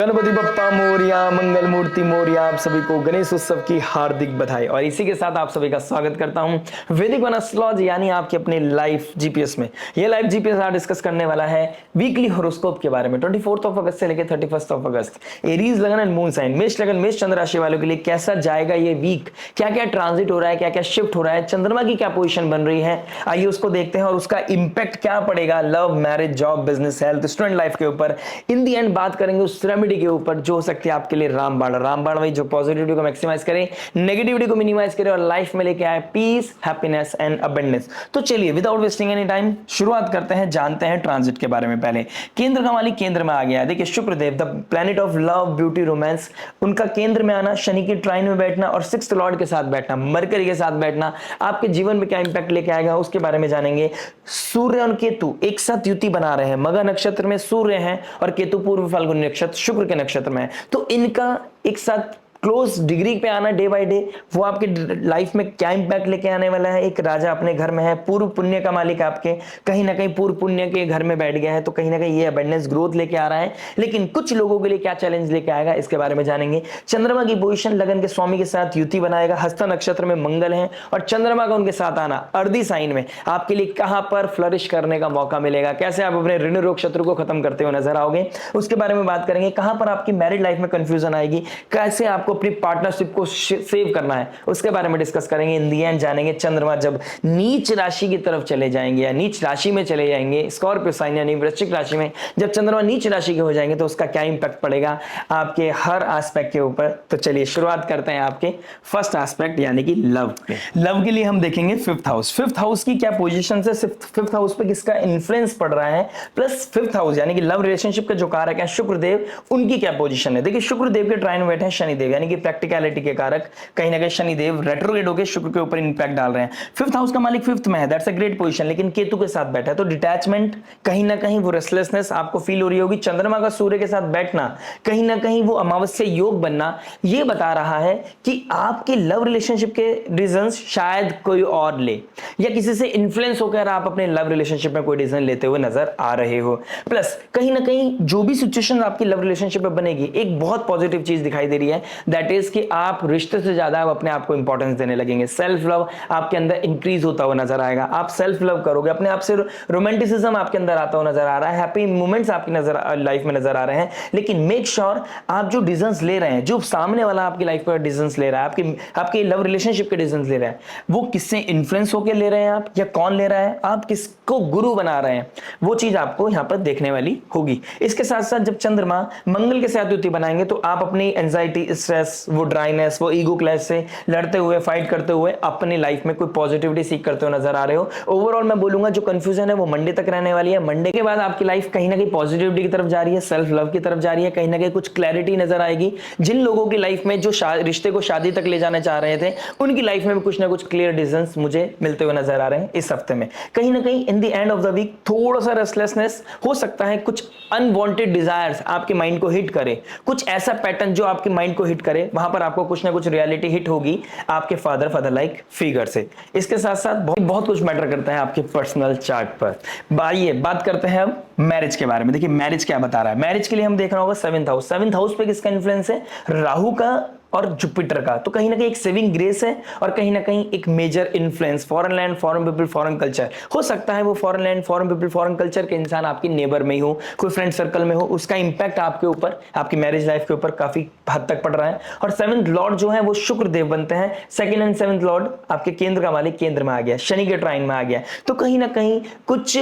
गणपति बप्पा मोरिया, मंगल मूर्ति मोरिया। आप सभी को गणेश उत्सव की हार्दिक बधाई और इसी के साथ आप सभी का स्वागत करता हूं वैदिक वन एस्ट्रोलॉजी यानी आपके अपने लाइफ जीपीएस में। ये लाइव जीपीएस आज डिस्कस करने वाला है वीकली हॉरोस्कोप के बारे में 24 अगस्त से लेकर 31 अगस्त। एरीज लगन एंड मून साइन, मेष लगन मेष चंद्र राशि वालों के लिए कैसा जाएगा ये वीक, क्या क्या ट्रांजिट हो रहा है, क्या क्या शिफ्ट हो रहा है, चंद्रमा की क्या पोजिशन बन रही है, आइए उसको देखते हैं और उसका इंपैक्ट क्या पड़ेगा love, marriage, job, business, health, student life के ऊपर। इन दी एंड बात करेंगे उस रेमेडी के ऊपर जो हो सकती है आपके लिए रामबाण। रामबाण वही जो पॉजिटिविटी को मैक्सिमाइज करे, नेगेटिविटी को मिनिमाइज करे और लाइफ में लेके आए पीस, हैप्पीनेस एंड अबंडेंस। तो चलिए विदाउट वेस्टिंग एनी टाइम शुरुआत करते हैं, जानते हैं ट्रांजिट के बारे में। पहले केंद्र का मालिक केंद्र में आ गया। देखिए Shukradev the planet of love, beauty, romance, उनका केंद्र में आना, शनि की ट्राइन में बैठना और सिक्स्थ लॉर्ड के साथ बैठना, मरकरी के साथ बैठना आपके जीवन में क्या इंपैक्ट लेके आएगा उसके बारे में जानेंगे। सूर्य और केतु एक साथ युति बना रहे हैं, मघा नक्षत्र में सूर्य हैं और केतु पूर्व फाल्गुनी नक्षत्र शुक्र के नक्षत्र में है, तो इनका एक साथ क्लोज डिग्री पे आना डे बाय डे वो आपके लाइफ में क्या इंपैक्ट लेके आने वाला है। एक राजा अपने घर में है, पूर्व पुण्य का मालिक आपके कहीं ना कहीं पूर्व पुण्य के घर में बैठ गया है, तो कहीं ना कहीं ये अबंडेंस ग्रोथ लेके आ रहा है। लेकिन कुछ लोगों के लिए क्या चैलेंज लेके आएगा इसके बारे में जानेंगे। चंद्रमा की पोजीशन लगन के स्वामी के साथ युति बनाएगा, हस्ता नक्षत्र में मंगल है और चंद्रमा का उनके साथ आना अर्धी साइन में आपके लिए कहां पर फ्लरिश करने का मौका मिलेगा, कैसे आप अपने ऋण रोग शत्रु को खत्म करते हुए नजर आओगे उसके बारे में बात करेंगे। कहां पर आपकी मैरिड लाइफ में कंफ्यूजन आएगी, कैसे आपको अपनी पार्टनरशिप को सेव करना है उसके बारे में डिस्कस करेंगे। इन दी एंड जानेंगे चंद्रमा जब नीच राशि की तरफ चले जाएंगे या नीच राशि में चले जाएंगे, स्कॉर्पियो साइन यानी वृश्चिक राशि में जब चंद्रमा नीच राशि के हो जाएंगे तो उसका क्या इंपैक्ट पड़ेगा आपके हर एस्पेक्ट के ऊपर। तो चलिए शुरुआत करते हैं आपके फर्स्ट एस्पेक्ट यानी कि लव पे। लव के लिए हम देखेंगे फिफ्थ हाउस। फिफ्थ हाउस की क्या पोजीशन है, फिफ्थ हाउस पे किसका इन्फ्लुएंस पड़ रहा है, प्लस फिफ्थ हाउस यानी कि लव रिलेशनशिप के जो कारक है शुक्रदेव, उनकी क्या पोजीशन है। देखिए शुक्रदेव के ट्राइन में बैठे हैं शनिदेव यानी कि प्रैक्टिकलिटी के कारक, कहीं ना कहीं शनिदेव रेट्रोग्रेड होकर शुक्र के ऊपर इंपैक्ट डाल रहे हैं। फिफ्थ हाउस का मालिक फिफ्थ में है, दैट्स अ ग्रेट पोजीशन, लेकिन केतु के साथ बैठा है तो डिटैचमेंट, कहीं ना कहीं वो रेस्टलेसनेस आपको फील हो रही होगी। चंद्रमा का सूर्य के साथ बैठना, कहीं ना कहीं वो अमावस्या योग बनना, ये बता रहा है कि आपके लव रिलेशनशिप के रीजंस शायद कोई और ले या किसी से इन्फ्लुएंस होकर आप अपने लव रिलेशनशिप में कोई डिसीजन लेते हुए नजर आ रहे हो। प्लस कहीं ना कहीं जो भी सिचुएशन आपकी लव रिलेशनशिप में बनेगी एक बहुत पॉजिटिव चीज दिखाई दे रही है, दैट इज कि आप रिश्ते से ज्यादा अपने आप को इंपॉर्टेंस देने लगेंगे। सेल्फ लव आपके अंदर इंक्रीज होता हुआ नजर आएगा, आप सेल्फ लव करोगे, अपने आप से रोमांटिसिज्म आपके अंदर आता हुआ नजर आ रहा है, हैप्पी मोमेंट्स आपकी लाइफ में नजर आ रहे हैं। लेकिन मेक श्योर आप जो डिसीजंस ले रहे हैं, जो सामने वाला आपकी लाइफ पर डिसीजंस ले रहा है, आपके लव रिलेशनशिप के डिसीजंस ले रहा है, वो किससे इन्फ्लुएंस होकर ले रहे हैं आप या कौन ले रहा है, आप किसको गुरु बना रहे हैं, वो चीज आपको यहां पर देखने वाली होगी। इसके साथ साथ जब चंद्रमा मंगल के साथ युति बनाएंगे तो आप अपनी एंजाइटी, स्ट्रेस, वो ड्राइनेस, वो ईगो क्लैश से लड़ते हुए, फाइट करते हुए अपनी लाइफ में कोई पॉजिटिविटी सीख करते हुए नजर आ रहे हो। ओवरऑल मैं बोलूंगा जो कंफ्यूजन है वो मंडे तक रहने वाली है। मंडे के बाद आपकी लाइफ कहीं ना कहीं पॉजिटिविटी की तरफ जा रही है, सेल्फ लव की तरफ जा रही है, कहीं ना कहीं कुछ क्लैरिटी नजर आएगी। जिन लोगों की लाइफ में जो रिश्ते को शादी तक ले जाना चाह रहे थे उनकी लाइफ में भी कुछ ना कुछ क्लियर डिसीजंस मुझे मिलते हुए नजर आ रहे हैं इस हफ्ते में। कहीं ना कहीं in the end of the week थोड़ा सा रेस्टलेसनेस हो सकता है, कुछ अनवांटेड डिजायर्स आपके माइंड को हिट करे, कुछ ऐसा पैटर्न जो आपके माइंड को हिट करे, वहां पर आपको कुछ ना कुछ रियलिटी हिट होगी आपके फादर लाइक फिगर से। इसके साथ साथ बहुत कुछ मैटर करता है आपके पर्सनल चार्ट पर। आइए बात करते हैं अब मैरिज के बारे में। देखिए मैरिज क्या बता रहा है। मैरिज के लिए हम देख रहा होगा सेवेंथ हाउस। सेवेंथ हाउस पे किसका इन्फ्लुएंस है, राहु का और जुपिटर का, तो कहीं ना कहीं एक सेविंग ग्रेस है और कहीं ना कहीं एक major influence, foreign land, foreign people, foreign culture. हो सकता है वो foreign land, foreign people, foreign culture के इंसान आपकी नेबर में ही हो, कोई फ्रेंड सर्कल में हो, उसका इंपैक्ट आपके ऊपर, आपकी मैरिज लाइफ के ऊपर काफी हद तक पड़ रहा है। और सेवंथ लॉर्ड जो है वो शुक्र देव बनते हैं, सेकंड एंड सेवंथ लॉर्ड आपके केंद्र का मालिक केंद्र में आ गया, शनि के ट्राइन में आ गया, तो कहीं ना कहीं कुछ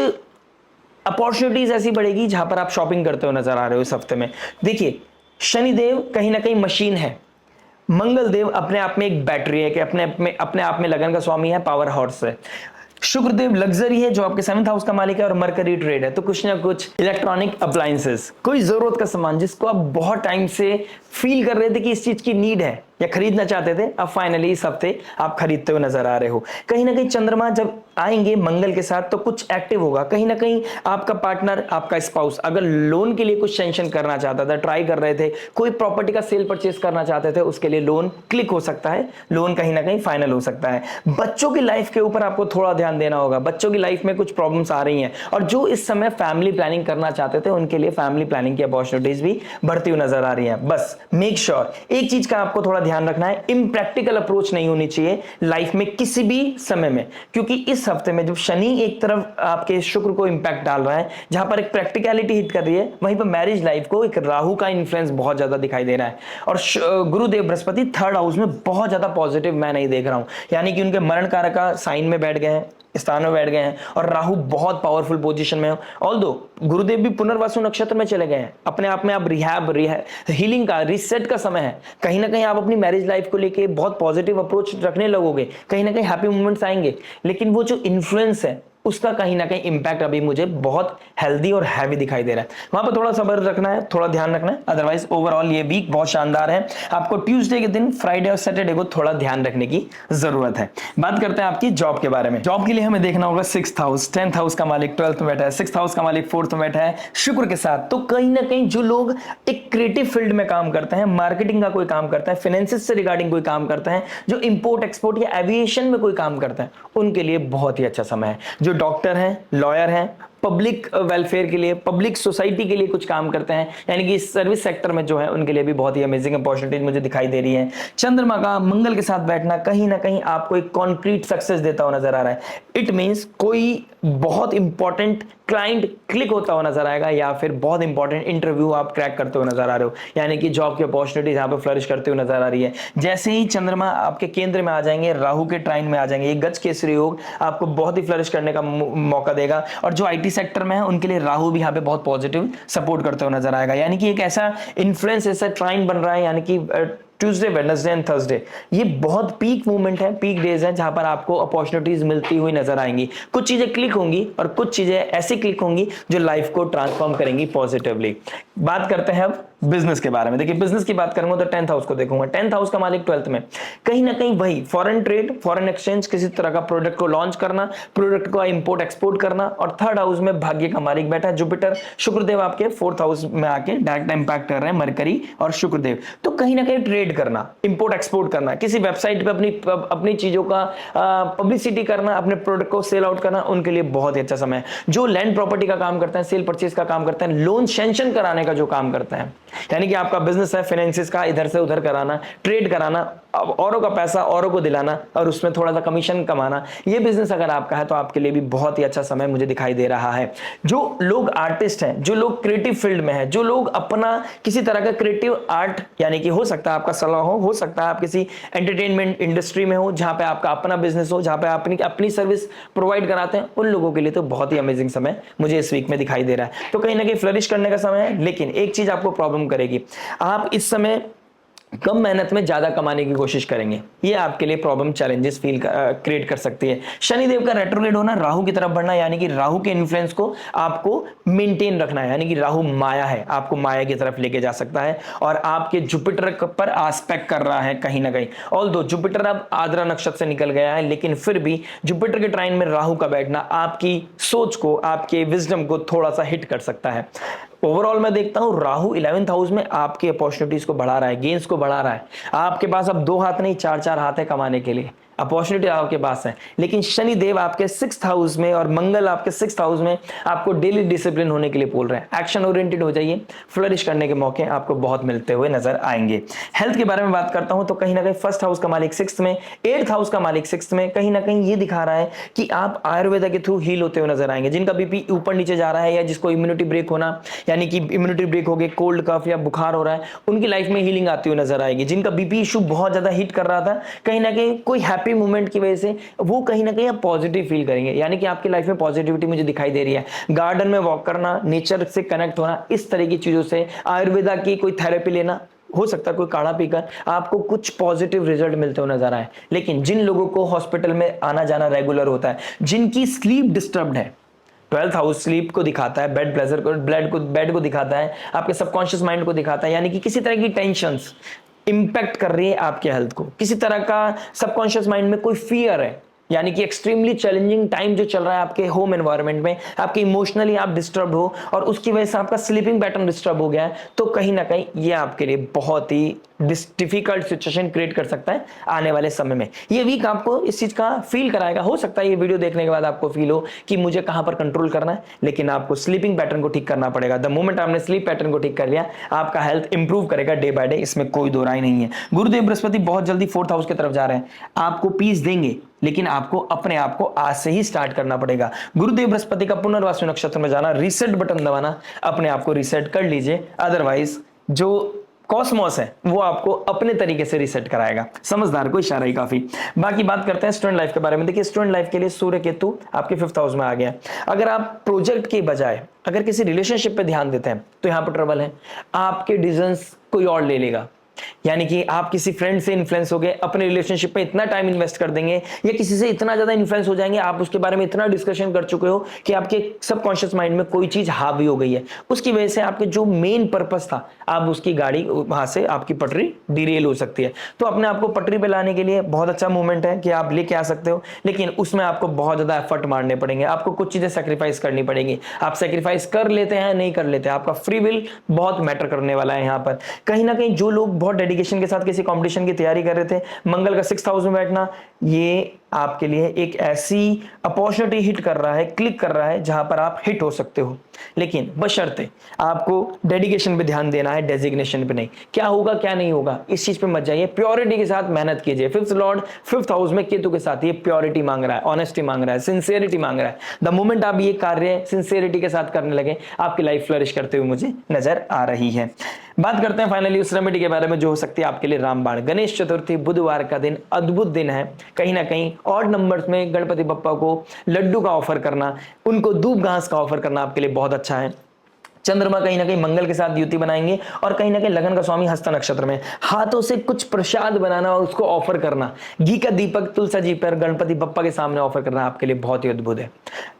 अपॉर्चुनिटीज ऐसी बढ़ेगी जहां पर आप शॉपिंग करते हो नजर आ रहे हो इस हफ्ते में। देखिए शनिदेव कहीं ना कहीं मशीन है, मंगल देव अपने आप में एक बैटरी है कि अपने आप में लगन का स्वामी है, पावर हॉर्स है। शुक्रदेव लग्जरी है जो आपके सेवंथ हाउस का मालिक है और मरकरी ट्रेड है, तो कुछ ना कुछ इलेक्ट्रॉनिक अप्लायंसेस, कोई जरूरत का सामान जिसको आप बहुत टाइम से फील कर रहे थे कि इस चीज की नीड है, या खरीदना चाहते थे, अब फाइनली इस हफ्ते आप खरीदते हुए नजर आ रहे हो। कहीं ना कहीं चंद्रमा जब आएंगे मंगल के साथ तो कुछ एक्टिव होगा। कहीं ना कहीं आपका पार्टनर, आपका स्पाउस अगर लोन के लिए कुछ सेंक्शन करना चाहता था, ट्राई कर रहे थे, कोई प्रॉपर्टी का सेल परचेस करना चाहते थे, उसके लिए लोन क्लिक हो सकता है, लोन कहीं ना कहीं फाइनल हो सकता है। बच्चों की लाइफ के ऊपर आपको थोड़ा ध्यान देना होगा। बच्चों की लाइफ में कुछ प्रॉब्लम्स आ रही हैं और जो इस समय फैमिली प्लानिंग करना चाहते थे उनके लिए फैमिली प्लानिंग की अपॉर्चुनिटीज भी बढ़ती हुई नजर आ रही हैं। बस मेक श्योर एक चीज का आपको थोड़ा ध्यान रखना है, इम्प्रैक्टिकल अप्रोच नहीं होनी चाहिए लाइफ में किसी भी समय में, क्योंकि इस हफ्ते में जब शनि एक तरफ आपके शुक्र को इंपैक्ट डाल रहा है, जहां पर एक प्रैक्टिकलिटी हिट कर रही है, वहीं पर मैरिज लाइफ को एक राहु का इन्फ्लुएंस बहुत ज्यादा दिखाई दे रहा है। और गुरुदेव बृहस्पति थर्ड हाउस में बहुत ज्यादा पॉजिटिव मैं नहीं देख रहा हूं, यानी कि उनके मरण कारक का साइन में बैठ गए हैं, स्थान में बैठ गए हैं और राहु बहुत पावरफुल पोजीशन में है। ऑल्दो गुरुदेव भी पुनर्वसु नक्षत्र में चले गए हैं, अपने आप में आप रिहैब हीलिंग का, रीसेट का समय है। कहीं ना कहीं आप अपनी मैरिज लाइफ को लेके बहुत पॉजिटिव अप्रोच रखने लगोगे, कहीं ना कहीं हैप्पी मोमेंट्स आएंगे, लेकिन वो जो इन्फ्लुएंस है उसका कहीं ना कहीं इंपैक्ट अभी मुझे बहुत हेल्दी और हैवी दिखाई दे रहा है। वहां पर थोड़ा सब्र रखना है, थोड़ा ध्यान रखना है। अदरवाइज ओवरऑल ये वीक बहुत शानदार है। आपको ट्यूसडे के दिन, फ्राइडे और सैटरडे को थोड़ा ध्यान रखने की जरूरत है। बात करते हैं आपकी जॉब के बारे में। जॉब के लिए हमें देखना होगा 6th हाउस, 10th हाउस का मालिक 12th में बैठा है, 6th हाउस का मालिक 4th में बैठा है शुक्र के साथ। तो कहीं ना कहीं जो लोग एक क्रिएटिव फील्ड में काम करते हैं, मार्केटिंग का कोई काम करता है, फाइनेंसिस से रिगार्डिंग कोई काम करता है, जो इंपोर्ट एक्सपोर्ट या एविएशन में कोई काम करता है, उनके लिए बहुत ही अच्छा समय है। जो डॉक्टर हैं, लॉयर हैं, पब्लिक वेलफेयर के लिए, पब्लिक सोसाइटी के लिए कुछ काम करते हैं, यानी कि सर्विस सेक्टर में जो है उनके लिए भी बहुत ही अमेजिंग अपॉर्चुनिटीज मुझे दिखाई दे रही है। चंद्रमा का मंगल के साथ बैठना कहीं ना कहीं आपको एक कॉन्क्रीट सक्सेस देता हुआ नजर आ रहा है। इट मींस कोई बहुत इंपॉर्टेंट क्लाइंट क्लिक होता हुआ नजर आएगा या फिर बहुत इंपॉर्टेंट इंटरव्यू आप क्रैक करते हुए नजर आ रहे हो, यानी कि जॉब की अपॉर्चुनिटीज यहाँ पे फ्लरिश करते हुए नजर आ रही है। जैसे ही चंद्रमा आपके केंद्र में आ जाएंगे, राहु के ट्राइन में आ जाएंगे, ये गज केसरी योग आपको बहुत ही फ्लरिश करने का मौका देगा। और जो आईटी सेक्टर में है उनके लिए राहु भी यहाँ पे बहुत पॉजिटिव सपोर्ट करते हुए नजर आएगा, यानी कि एक ऐसा इन्फ्लुएंस, ऐसा ट्राइन बन रहा है, यानी कि ट्यूसडे, वेडनेसडे एंड थर्सडे ये बहुत पीक मूवमेंट है, पीक डेज है, जहां पर आपको अपॉर्चुनिटीज मिलती हुई नजर आएंगी। कुछ चीजें क्लिक होंगी और कुछ चीजें ऐसी क्लिक होंगी जो लाइफ को ट्रांसफॉर्म करेंगी पॉजिटिवली। बात करते हैं अब बिजनेस के बारे में। देखिए बिजनेस की बात करूंगा तो 10th हाउस को देखूंगा। 10th हाउस का मालिक 12th में, कहीं ना कहीं वही फॉरेन ट्रेड, फॉरेन एक्सचेंज, किसी तरह का प्रोडक्ट को लॉन्च करना, प्रोडक्ट को इंपोर्ट एक्सपोर्ट करना। और 3rd हाउस में भाग्य का मालिक बैठा है जुपिटर, शुक्रदेव आपके 4th हाउस में आके डायरेक्ट इंपैक्ट कर रहे हैं, मरकरी और शुक्रदेव। तो कहीं ना कहीं ट्रेड करना, इंपोर्ट एक्सपोर्ट करना, किसी वेबसाइट पे अपनी चीजों का पब्लिसिटी करना, अपने प्रोडक्ट को सेल आउट करना, उनके लिए बहुत ही अच्छा समय है। जो लैंड प्रॉपर्टी का काम करते हैं, सेल परचेज का काम करते हैं, लोन सैंक्शन कराने का जो काम करते हैं, यानी कि आपका बिजनेस है फाइनेंसिस का, इधर से उधर कराना, ट्रेड कराना, औरों का पैसा औरों को दिलाना और उसमें थोड़ा सा कमीशन कमाना, ये बिजनेस अगर आपका है तो आपके लिए भी बहुत ही अच्छा समय मुझे दिखाई दे रहा है। जो लोग आर्टिस्ट हैं, जो लोग क्रिएटिव फील्ड में हैं, जो लोग अपना किसी तरह का क्रिएटिव आर्ट, यानी कि हो सकता है आपका सलाह हो सकता है आप किसी एंटरटेनमेंट इंडस्ट्री में हो, जहां पे आपका अपना बिजनेस हो, जहां पे आप अपनी सर्विस प्रोवाइड कराते हैं, उन लोगों के लिए तो बहुत ही अमेजिंग समय मुझे इस वीक में दिखाई दे रहा है। तो कहीं ना कहीं फ्लरिश करने का समय है, लेकिन एक चीज आपको प्रॉब्लम करेगी, आप इस समय कम मेहनत में ज्यादा कमाने की कोशिश करेंगे, ये आपके लिए प्रॉब्लम, चैलेंजेस क्रिएट कर सकती है। शनिदेव का रेट्रोग्रेड होना, राहु की तरफ बढ़ना, यानी कि राहु के इन्फ्लुएंस को आपको मेंटेन रखना है, यानी कि राहु माया है, आपको माया की तरफ लेके जा सकता है और आपके जुपिटर पर आस्पेक्ट कर रहा है कहीं ना कहीं। ऑल्दो जुपिटर अब आद्रा नक्षत्र से निकल गया है, लेकिन फिर भी जुपिटर के ट्राइन में राहु का बैठना आपकी सोच को, आपके विजडम को थोड़ा सा हिट कर सकता है। ओवरऑल मैं देखता हूं राहु 11th हाउस में आपकी अपॉर्चुनिटीज को बढ़ा रहा है, गेन्स को बढ़ा रहा है। आपके पास अब 2 हाथ नहीं 4-4 हाथ है कमाने के लिए, अपॉर्चुनिटी आपके पास है। लेकिन शनिदेव आपके 6th हाउस में और मंगल आपके 6th हाउस में आपको डेली डिसिप्लिन होने के लिए बोल रहे हैं। एक्शन ओरिएंटेड हो जाइए, फ्लरिश करने के मौके आपको बहुत मिलते हुए नजर आएंगे। हेल्थ के बारे में बात करता हूं तो कहीं ना कहीं 1st हाउस का मालिक 6th में, 8th हाउस का मालिक 6th में, कहीं ना कहीं ये दिखा रहा है कि आप आयुर्वेदा के थ्रू हील होते हुए नजर आएंगे। जिनका बीपी ऊपर नीचे जा रहा है या जिसको इम्यूनिटी ब्रेक होना, यानी कि इम्यूनिटी ब्रेक हो गए, कोल्ड कफ या बुखार हो रहा है, उनकी लाइफ में हीलिंग आती हुई नजर आएगी। जिनका बीपी इशू बहुत ज्यादा हिट कर रहा था, कहीं ना कहीं कोई हैप्पी मूवमेंट की वजह से वो कहीं ना कहीं आप पॉजिटिव फील करेंगे, यानी कि आपकी लाइफ में पॉजिटिविटी मुझे दिखाई दे रही है। गार्डन में वॉक करना, नेचर से कनेक्ट होना, इस तरह की चीजों से, आयुर्वेदा की कोई थेरेपी लेना, हो सकता है कोई काढ़ा पीकर आपको कुछ पॉजिटिव रिजल्ट मिलते हुए नजर आए। लेकिन जिन लोगों को हॉस्पिटल में आना जाना रेगुलर होता है, जिनकी स्लीप डिस्टर्ब्ड है, 12th हाउस स्लीप को दिखाता है, बेड को दिखाता है, आपके सबकॉन्शियस माइंड को दिखाता है, यानी कि किसी तरह की टेंशंस, इंपैक्ट कर रही है आपके हेल्थ को। किसी तरह का सबकॉन्शियस माइंड में कोई फियर है, यानी कि एक्सट्रीमली चैलेंजिंग टाइम जो चल रहा है आपके होम एनवायरनमेंट में, आपके इमोशनली आप डिस्टर्ब हो और उसकी वजह से आपका स्लीपिंग पैटर्न डिस्टर्ब हो गया है, तो कहीं ना कहीं ये आपके लिए बहुत ही डिफिकल्ट सिचुएशन क्रिएट कर सकता है आने वाले समय में। ये वीक आपको इस चीज का फील कराएगा। हो सकता है ये वीडियो देखने के बाद आपको फील हो कि मुझे कहां पर कंट्रोल करना है, लेकिन आपको स्लीपिंग पैटर्न को ठीक करना पड़ेगा। द मोमेंट आपने स्लीप पैटर्न को ठीक कर लिया, आपका हेल्थ इंप्रूव करेगा डे बाय डे, इसमें कोई दो राय नहीं है। गुरुदेव बृहस्पति बहुत जल्दी 4th हाउस की तरफ जा रहे हैं, आपको पीस देंगे, लेकिन आपको अपने आप को आज से ही स्टार्ट करना पड़ेगा। गुरुदेव बृहस्पति का पुनर्वासु नक्षत्र में जाना, रीसेट बटन दबाना, अपने आप को रीसेट कर लीजिए, अदरवाइज जो कॉस्मोस है वो आपको अपने तरीके से रीसेट कराएगा। समझदार को इशारा ही काफी। बाकी बात करते हैं स्टूडेंट लाइफ के बारे में। देखिए स्टूडेंट लाइफ के लिए सूर्य केतु आपके 5th हाउस में आ गया। अगर आप प्रोजेक्ट के बजाय अगर किसी रिलेशनशिप पे ध्यान देते हैं तो यहां पर ट्रबल है, आपके डिसीजंस कोई और ले लेगा। यानी कि आप किसी फ्रेंड से इन्फ्लुएंस हो गए, अपने रिलेशनशिप पे इतना टाइम इन्वेस्ट कर देंगे या किसी से इतना ज्यादा इन्फ्लुएंस हो जाएंगे, आप उसके बारे में इतना डिस्कशन कर चुके हो कि आपके सबकॉन्शियस माइंड में कोई चीज हावी हो गई है। उसकी वजह से आपके जो मेन पर्पस था, आप उसकी गाड़ी वहां से आपकी पटरी डिरेल हो सकती है। तो अपने आपको पटरी पे लाने के लिए बहुत अच्छा मूवमेंट है कि आप लेके आ सकते हो, लेकिन उसमें आपको बहुत ज्यादा एफर्ट मारने पड़ेंगे, आपको कुछ चीजें सेक्रीफाइस करनी पड़ेगी। आप सेक्रीफाइस कर लेते हैं नहीं कर लेते, आपका फ्री विल बहुत मैटर करने वाला है। यहाँ पर कहीं ना कहीं जो लोग बहुत डेडिकेशन के साथ किसी कंपटीशन की तैयारी कर रहे थे, मंगल का 6th हाउस में बैठना ये आपके लिए एक ऐसी अपॉर्चुनिटी हिट कर रहा है, क्लिक कर रहा है, जहां पर आप हिट हो सकते हो। लेकिन बशर्ते आपको डेडिकेशन पे ध्यान देना है, डेजिग्नेशन पे नहीं। क्या होगा क्या नहीं होगा इस चीज पे मत जाइए, प्योरिटी के साथ मेहनत कीजिए। 5th लॉर्ड 5th हाउस में केतु के साथ ये प्योरिटी मांग रहा है, ऑनेस्टी मांग रहा है, सिंसियरिटी मांग रहा है। द मोमेंट आप ये कार्य सिंसियरिटी के साथ करने लगे, आपकी लाइफ फ्लरिश करते हुए मुझे नजर आ रही है। बात करते हैं फाइनली उस रेमेडी के बारे में जो हो सकती है आपके लिए रामबाण। गणेश चतुर्थी बुधवार का दिन अद्भुत दिन है। कहीं ना कहीं ऑड नंबर्स में गणपति बप्पा को लड्डू का ऑफर करना, उनको दूब घास का ऑफर करना आपके लिए बहुत अच्छा है। चंद्रमा कहीं ना कहीं मंगल के साथ युति बनाएंगे और कहीं ना कहीं लगन का स्वामी हस्त नक्षत्र में, हाथों से कुछ प्रसाद बनाना और उसको ऑफर करना, घी का दीपक तुलसा जी पर गणपति बप्पा के सामने ऑफर करना आपके लिए बहुत ही अद्भुत है।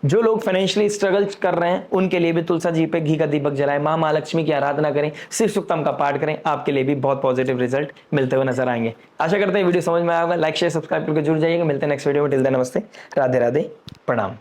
जो लोग फाइनेंशियली स्ट्रगल कर रहे हैं उनके लिए भी तुलसा जी पे घी का दीपक जलाएं, मां महालक्ष्मी की आराधना करें, शिव सुक्तम का पाठ करें, आपके लिए भी बहुत पॉजिटिव रिजल्ट मिलते हुए नजर आएंगे। आशा करते हैं वीडियो समझ में आएगा। लाइक शेयर सब्सक्राइब करके जुड़ जाइएगा। मिलते हैं नेक्स्ट वीडियो में। टिल देन नमस्ते, राधे राधे, प्रणाम।